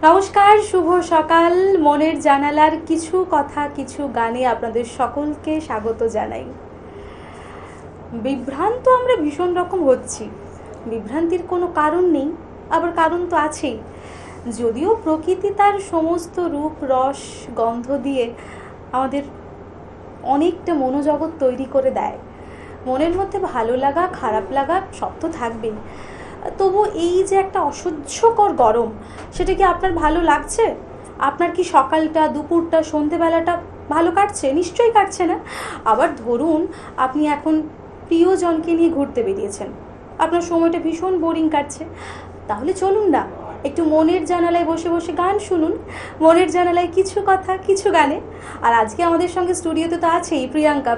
নমস্কার, শুভ সকাল। মনের জানালার কিছু কথা কিছু গানে আপনাদের সকলকে স্বাগত জানাই। বিভ্রান্ত আমরা ভীষণ রকম হচ্ছি। বিভ্রান্তির কোনো কারণ নেই, আবার কারণ তো আছেই। যদিও প্রকৃতি তার সমস্ত রূপ রস গন্ধ দিয়ে আমাদের অনেকটা মনোজগৎ তৈরি করে দেয়। মনের মধ্যে ভালো লাগা খারাপ লাগা সব তো থাকবেই। তবু এই যে একটা অসহ্যকর গরম, সেটা কি আপনার ভালো লাগছে? আপনার কি সকালটা দুপুরটা সন্ধেবেলাটা ভালো কাটছে? নিশ্চয়ই কাটছে না। আবার ধরুন আপনি এখন প্রিয়জনকে নিয়ে ঘুরতে বেরিয়েছেন, আপনার সময়টা ভীষণ বোরিং কাটছে। তাহলে চলুন না, একটু মনের জানালায় বসে বসে গান শুনুন। মনের জানালায় কিছু কথা কিছু গানে। আর আজকে আমাদের সঙ্গে স্টুডিওতে তো আছেই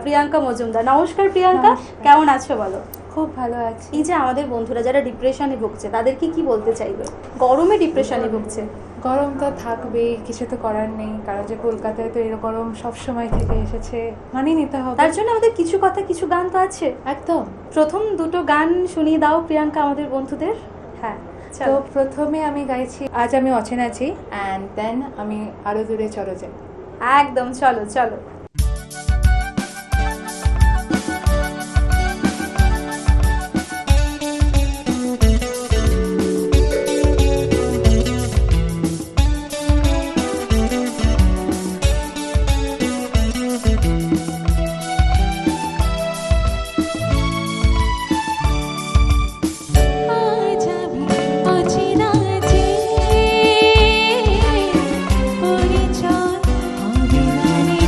প্রিয়াঙ্কা মজুমদার। নমস্কার প্রিয়াঙ্কা, কেমন আছো বলো? খুব ভালো আছি। এই যে আমাদের বন্ধুরা যারা ডিপ্রেশনে ভুগছে, তাদেরকে কি বলতে চাইবে? গরমে ডিপ্রেশনে ভুগছে। গরম তো থাকবেই, কিছু তো করার নেই, কারণ যে কলকাতায় তো এর গরম সবসময় থেকে এসেছে, মানিয়ে নিতে হবে। তার জন্য আমাদের কিছু কথা কিছু গান তো আছে। একদম। প্রথম দুটো গান শুনিয়ে দাও প্রিয়াঙ্কা আমাদের বন্ধুদের। হ্যাঁ, তো প্রথমে আমি গাইছি আজ আমি অচেনা আছি, অ্যান্ড দেন আমি আরো দূরে চলো যাই। একদম, চলো চলো। পরিচয় হবে না রে।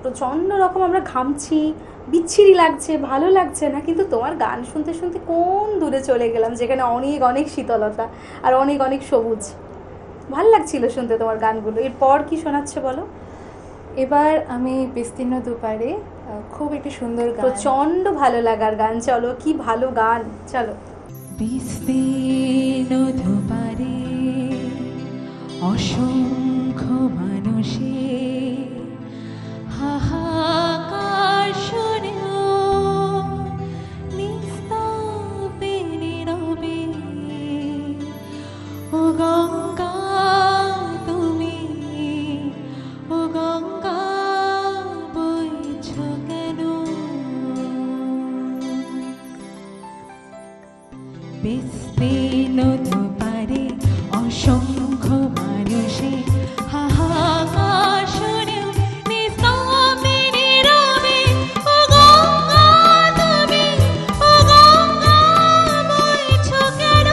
প্রচণ্ড রকম আমরা ঘামছি, বিচ্ছিরি লাগছে, ভালো লাগছে না, কিন্তু তোমার গান শুনতে শুনতে কোন দূরে চলে গেলাম, যেখানে অনেক অনেক শীতলতা আর অনেক অনেক সবুজ। ভাল লাগছিল শুনতে তোমার গানগুলো। এরপর কি শোনাচ্ছে বলো? এবার আমি বিস্তীর্ণ দুপারে, খুব একটি সুন্দর গান, প্রচণ্ড ভালো লাগার গান। চলো, কি ভালো গান, চলো। বিস্তীর্ণ দুপারে অসংখ্য মানুষের হাহাকার শুনেও নিস্তাপে নীরবে ও গঙ্গা তুমি, ও গঙ্গা বইছ কেন? বিস্তীর্ণ দুপারে অসংখ্য মানুষের হাহাকার শুনেও নিস্তব্ধে নীরবে ও গঙ্গা তুমি, ও গঙ্গা বইছ কেন?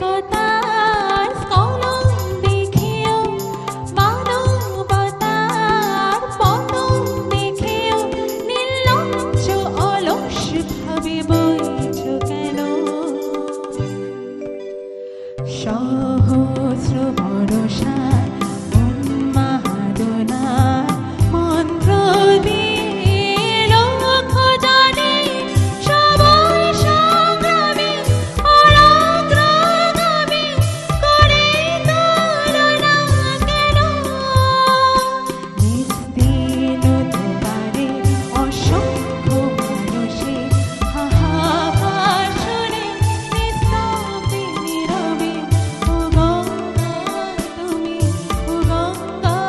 নৈতিকতার কলম দেখেও, মানবতার পতন দেখেও নির্লজ্জ অলস ভাবে বইছ কেন? সহস্র ভরসা উন্মাদনা মন্ত্র দিয়ে লক্ষ জানে সবাই সংগ্রামী অগ্রগামী করে তুলনা কেন? বিস্তীর্ণ দুপারে অসংখ্য মানুষের হাহাকার শুনে নিস্তব্ধে নীরবে ও গঙ্গা তুমি, ও গঙ্গা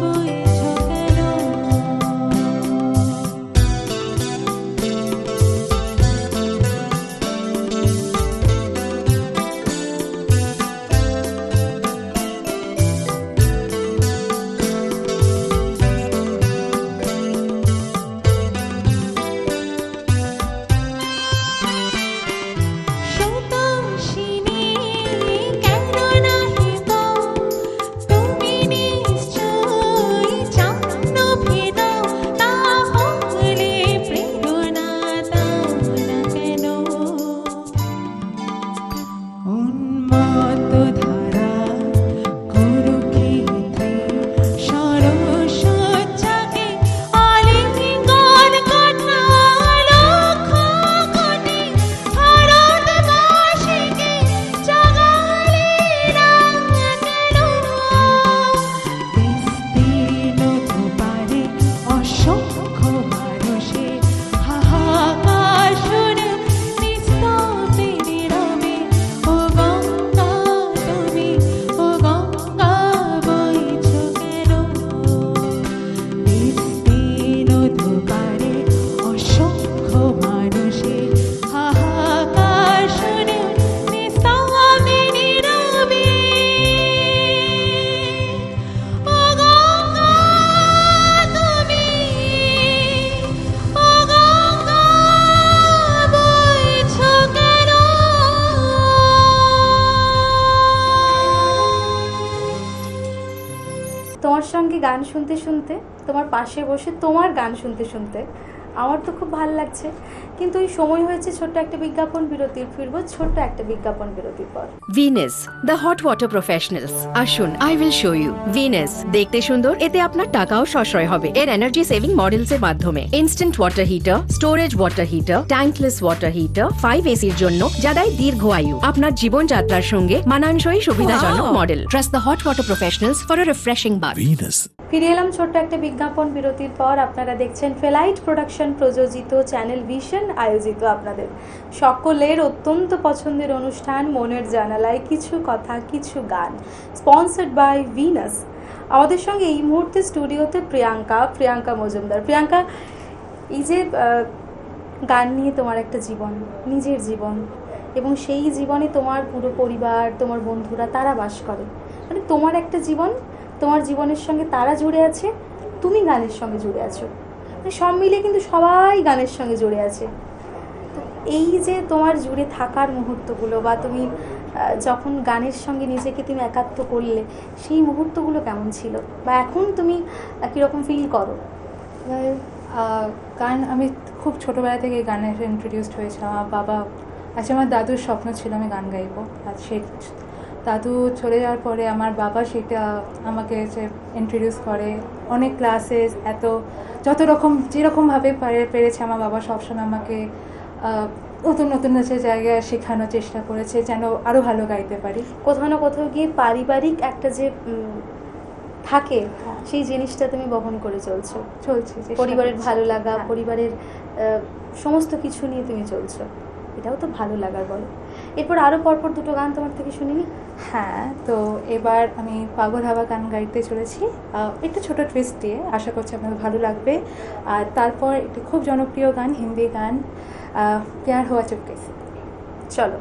বইছ কেন? সন্তোষিনী কেন নাহি গো, তুমি নিশ্চয়ই জানো ভেদ, তাহলে প্রেরণা দাও না কেন? উন্মত্ত ধারা কুরুক্ষেত্রে সরসজ্জাকে আলিঙ্গন কন্যা লক্ষ কোটি ভারতবাসীকে জাগালে না কেন? বিস্তীর্ণ দুপারে অসংখ্য মানুষের হাহাকার শুনে নিস্তব্ধে নীরবে ও গঙ্গা তুমি, ও গঙ্গা বইছ কেন? বিস্তীর্ণ দুপারে অসংখ্য মানুষের হাহাকার শুনে নিস্তব্ধে নীরবে ও গঙ্গা তুমি, ও গঙ্গা বইছ কেন? তোমার সঙ্গে গান শুনতে শুনতে, তোমার পাশে বসে তোমার গান শুনতে শুনতে আমার তো খুব ভালো লাগছে, কিন্তু এই সময় হয়েছে ছোট্ট একটা বিজ্ঞাপন বিরতির। ফিরবো ছোট্ট একটা বিজ্ঞাপন বিরতির পর। Venus the hot water professionals. আসুন, I will show you. Venus দেখতে সুন্দর, এতে আপনার টাকাও সাশ্রয় হবে। এর এনার্জি সেভিং মডেলস এর মাধ্যমে instant water heater, storage water heater, tankless water heater, 5 এসির জন্য, যা দেয় দীর্ঘ আয়ু। আপনার জীবনযাত্রার সঙ্গে মানানসই সুবিধাজনক model. Trust the hot water professionals for a refreshing bath. Venus. ফিরে এলাম ছোট্ট একটা বিজ্ঞাপন বিরতির পর। আপনারা দেখছেন ফেলাইট প্রোডাকশন প্রযোজিত, চ্যানেল ভিশন আয়োজিত আপনাদের সকলের অত্যন্ত পছন্দের অনুষ্ঠান মনের জানালায় কিছু কথা কিছু গান, স্পন্সর্ড বাই ভিনাস। আমাদের সঙ্গে এই মুহূর্তে স্টুডিওতে প্রিয়াঙ্কা মজুমদার। প্রিয়াঙ্কা, এই যে গান নিয়ে তোমার একটা জীবন, নিজের জীবন, এবং সেই জীবনে তোমার পুরো পরিবার, তোমার বন্ধুরা, তারা বাস করে, মানে তোমার একটা জীবন, তোমার জীবনের সঙ্গে তারা জুড়ে আছে, তুমি গানের সঙ্গে জুড়ে আছো, মানে সব মিলে কিন্তু সবাই গানের সঙ্গে জুড়ে আছে। তো এই যে তোমার জুড়ে থাকার মুহূর্তগুলো, বা তুমি যখন গানের সঙ্গে নিজেকে তুমি একাত্ম করলে, সেই মুহূর্তগুলো কেমন ছিল, বা এখন তুমি কীরকম ফিল করো? Well, গান আমি খুব ছোটোবেলা থেকে গানে ইন্ট্রোডিউসড হয়েছিলাম। আমার বাবা, আচ্ছা আমার দাদুর স্বপ্ন ছিল আমি গান গাইবো, আর সেই দাদু চলে যাওয়ার পরে আমার বাবা সেটা আমাকে যে ইন্ট্রোডিউস করে, অনেক ক্লাসেস, এত যত রকম যেরকমভাবে পেরেছে আমার বাবা সবসময় আমাকে নতুন নতুন নাচের জায়গায় শেখানোর চেষ্টা করেছে যেন আরও ভালো গাইতে পারি। কোথাও না কোথাও গিয়ে পারিবারিক একটা যে থাকে, সেই জিনিসটা তুমি বহন করে চলছে, পরিবারের ভালো লাগা, পরিবারের সমস্ত কিছু নিয়ে তুমি চলছো, এটাও তো ভালো লাগার বলো। এরপর আরও পরপর দুটো গান তোমার থেকে শুনিনি? হ্যাঁ, তো এবার আমি পাগল হাওয়া গান গাইতে চলেছি, একটু ছোটো টুইস্ট দিয়ে, আশা করছি আপনাদের ভালো লাগবে। আর তারপর একটি খুব জনপ্রিয় গান, হিন্দি গান, প্যার হুয়া চুপকে সে। চলো।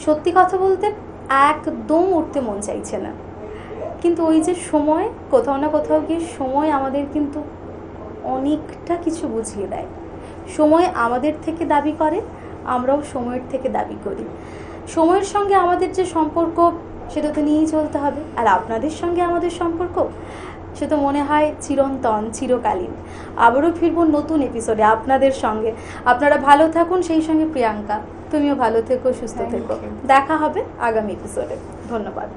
সত্যি কথা বলতে একদম উঠতে মন চাইছে না, কিন্তু ওই যে সময়, কোথাও না কোথাও গিয়ে সময় আমাদের কিন্তু অনেকটা কিছু বুঝিয়ে দেয়। সময় আমাদের থেকে দাবি করে, আমরাও সময়ের থেকে দাবি করি। সময়ের সঙ্গে আমাদের যে সম্পর্ক সেটা তো নিয়েই চলতে হবে, আর আপনাদের সঙ্গে আমাদের সম্পর্ক সে তো মনে হয় চিরন্তন, চিরকালীন। আবারও ফিরবো নতুন এপিসোডে আপনাদের সঙ্গে। আপনারা ভালো থাকুন, সেই সঙ্গে প্রিয়াঙ্কা তুমিও ভালো থেকো, সুস্থ Thank থেকো। you. দেখা হবে আগামী এপিসোডে। ধন্যবাদ।